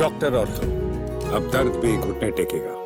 Doctor ortho, अब दर्द भी घुटने टेकेगा।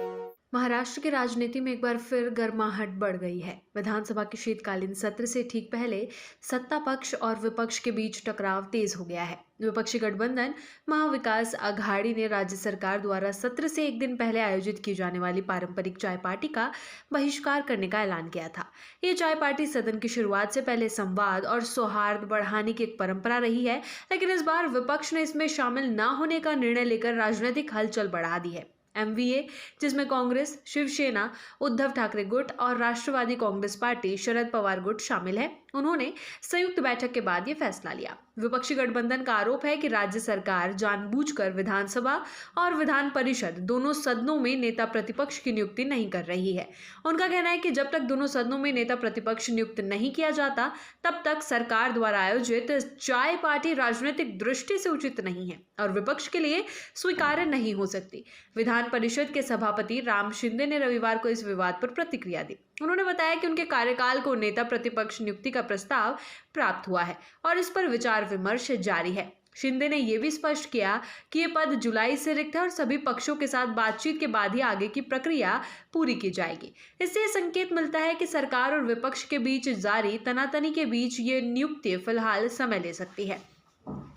महाराष्ट्र की राजनीति में एक बार फिर गर्माहट बढ़ गई है। विधानसभा के शीतकालीन सत्र से ठीक पहले सत्ता पक्ष और विपक्ष के बीच टकराव तेज हो गया है। विपक्षी गठबंधन महाविकास आघाड़ी ने राज्य सरकार द्वारा सत्र से एक दिन पहले आयोजित की जाने वाली पारंपरिक चाय पार्टी का बहिष्कार करने का ऐलान किया था। ये चाय पार्टी सदन की शुरुआत से पहले संवाद और सौहार्द बढ़ाने की एक परंपरा रही है, लेकिन इस बार विपक्ष ने इसमें शामिल न होने का निर्णय लेकर राजनीतिक हलचल बढ़ा दी है। एमवीए, जिसमें कांग्रेस, शिवसेना, उद्धव ठाकरे गुट और राष्ट्रवादी कांग्रेस पार्टी शरद पवार गुट शामिल है, उन्होंने संयुक्त बैठक के बाद ये फैसला लिया। विपक्षी गठबंधन का आरोप है कि राज्य सरकार जानबूझकर विधानसभा और विधान परिषद दोनों सदनों में नेता प्रतिपक्ष की नियुक्ति नहीं कर रही है। उनका कहना है कि जब तक दोनों सदनों में नेता प्रतिपक्ष नियुक्त नहीं किया जाता, तब तक सरकार द्वारा आयोजित चाय पार्टी राजनीतिक दृष्टि से उचित नहीं है और विपक्ष के लिए स्वीकार्य नहीं हो सकती। विधान परिषद के सभापति राम शिंदे ने रविवार को इस विवाद पर प्रतिक्रिया दी। उन्होंने बताया कि उनके कार्यकाल को नेता प्रतिपक्ष नियुक्ति का प्रस्ताव प्राप्त हुआ है और इस पर विचार विमर्श जारी है। शिंदे ने यह भी स्पष्ट किया कि ये पद जुलाई से रिक्त है और सभी पक्षों के साथ बातचीत के बाद ही आगे की प्रक्रिया पूरी की जाएगी। इससे यह संकेत मिलता है कि सरकार और विपक्ष के बीच जारी तनातनी के बीच ये नियुक्ति फिलहाल समय ले सकती है।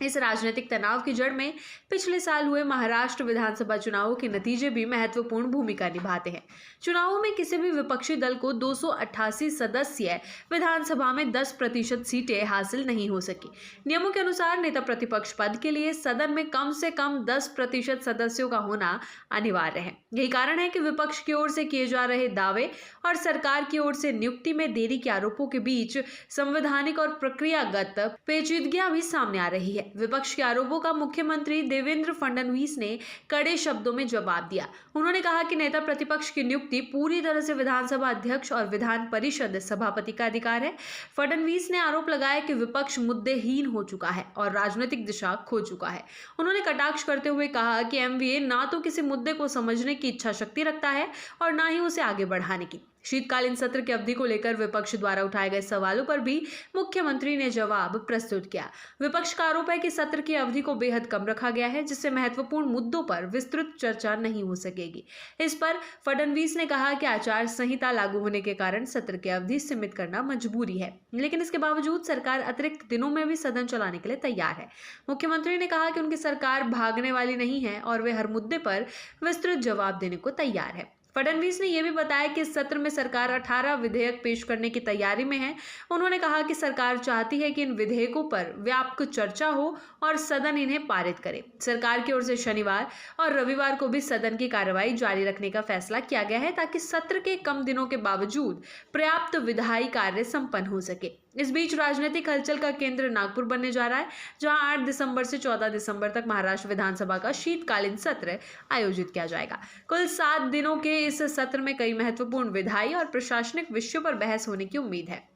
इस राजनीतिक तनाव की जड़ में पिछले साल हुए महाराष्ट्र विधानसभा चुनावों के नतीजे भी महत्वपूर्ण भूमिका निभाते हैं। चुनावों में किसी भी विपक्षी दल को 288 सदस्य विधानसभा में 10% सीटें हासिल नहीं हो सकी। नियमों के अनुसार नेता प्रतिपक्ष पद के लिए सदन में कम से कम 10% सदस्यों का होना अनिवार्य है। यही कारण है कि विपक्ष की ओर से किए जा रहे दावे और सरकार की ओर से नियुक्ति में देरी के आरोपों के बीच संवैधानिक और प्रक्रियागत पेचीदगियां भी सामने आ रही है। विपक्ष के आरोपों का मुख्यमंत्री देवेंद्र फडणवीस ने कड़े शब्दों में जवाब दिया। उन्होंने कहा कि नेता प्रतिपक्ष की नियुक्ति पूरी तरह से विधानसभा अध्यक्ष और विधान परिषद सभापति का अधिकार है। फडणवीस ने आरोप लगाया कि विपक्ष मुद्देहीन हो चुका है और राजनीतिक दिशा खो चुका है। उन्होंने कटाक्ष करते हुए कहा कि एमवीए ना तो किसी मुद्दे को समझने की इच्छा शक्ति रखता है और ना ही उसे आगे बढ़ाने की। शीतकालीन सत्र की अवधि को लेकर विपक्ष द्वारा उठाए गए सवालों पर भी मुख्यमंत्री ने जवाब प्रस्तुत किया। विपक्ष का आरोप है कि सत्र की अवधि को बेहद कम रखा गया है, जिससे महत्वपूर्ण मुद्दों पर विस्तृत चर्चा नहीं हो सकेगी। इस पर फडणवीस ने कहा कि आचार संहिता लागू होने के कारण सत्र की अवधि सीमित करना मजबूरी है, लेकिन इसके बावजूद सरकार अतिरिक्त दिनों में भी सदन चलाने के लिए तैयार है। मुख्यमंत्री ने कहा कि उनकी सरकार भागने वाली नहीं है और वे हर मुद्दे पर विस्तृत जवाब देने को तैयार है। फडणवीस ने यह भी बताया कि इस सत्र में सरकार 18 विधेयक पेश करने की तैयारी में है। उन्होंने कहा कि सरकार चाहती है कि इन विधेयकों पर व्यापक चर्चा हो और सदन इन्हें पारित करे। सरकार की ओर से शनिवार और रविवार को भी सदन की कार्रवाई जारी रखने का फैसला किया गया है, ताकि सत्र के कम दिनों के बावजूद पर्याप्त विधायी कार्य संपन्न हो सके। इस बीच राजनीतिक हलचल का केंद्र नागपुर बनने जा रहा है, जहां 8 दिसंबर से 14 दिसंबर तक महाराष्ट्र विधानसभा का शीतकालीन सत्र आयोजित किया जाएगा। कुल 7 दिनों के इस सत्र में कई महत्वपूर्ण विधायी और प्रशासनिक विषयों पर बहस होने की उम्मीद है।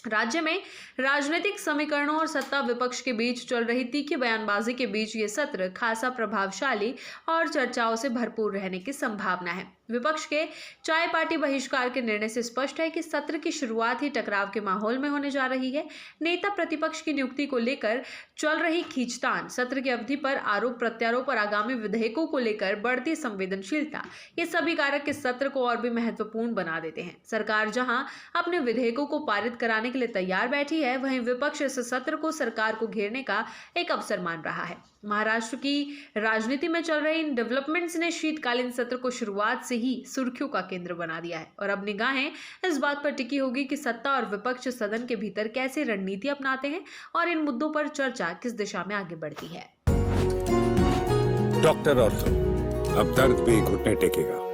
राज्य में राजनीतिक समीकरणों और सत्ता विपक्ष के बीच चल रही तीखी बयानबाजी के बीच ये सत्र खासा प्रभावशाली और चर्चाओं से भरपूर रहने की संभावना है। विपक्ष के चाय पार्टी बहिष्कार के निर्णय से स्पष्ट है कि सत्र की शुरुआत ही टकराव के माहौल में होने जा रही है। नेता प्रतिपक्ष की नियुक्ति को लेकर चल रही खींचतान, सत्र की अवधि पर आरोप प्रत्यारोप और आगामी विधेयकों को लेकर बढ़ती संवेदनशीलता, ये सभी कारक इस सत्र को और भी महत्वपूर्ण बना देते हैं। सरकार जहां अपने विधेयकों को पारित कराने के लिए तैयार बैठी है, वहीं विपक्ष इस सत्र को सरकार को घेरने का एक अवसर मान रहा है। महाराष्ट्र की राजनीति में चल रहे इन डेवलपमेंट्स ने शीतकालीन सत्र को शुरुआत से ही सुर्खियों का केंद्र बना दिया है और अब निगाहें इस बात पर टिकी होगी कि सत्ता और विपक्ष सदन के भीतर कैसे रणनीति अपनाते हैं और इन मुद्दों पर चर्चा किस दिशा में आगे बढ़ती है। डॉक्टर ऑर्थो, अब दर्द भी घुटने टेकेगा।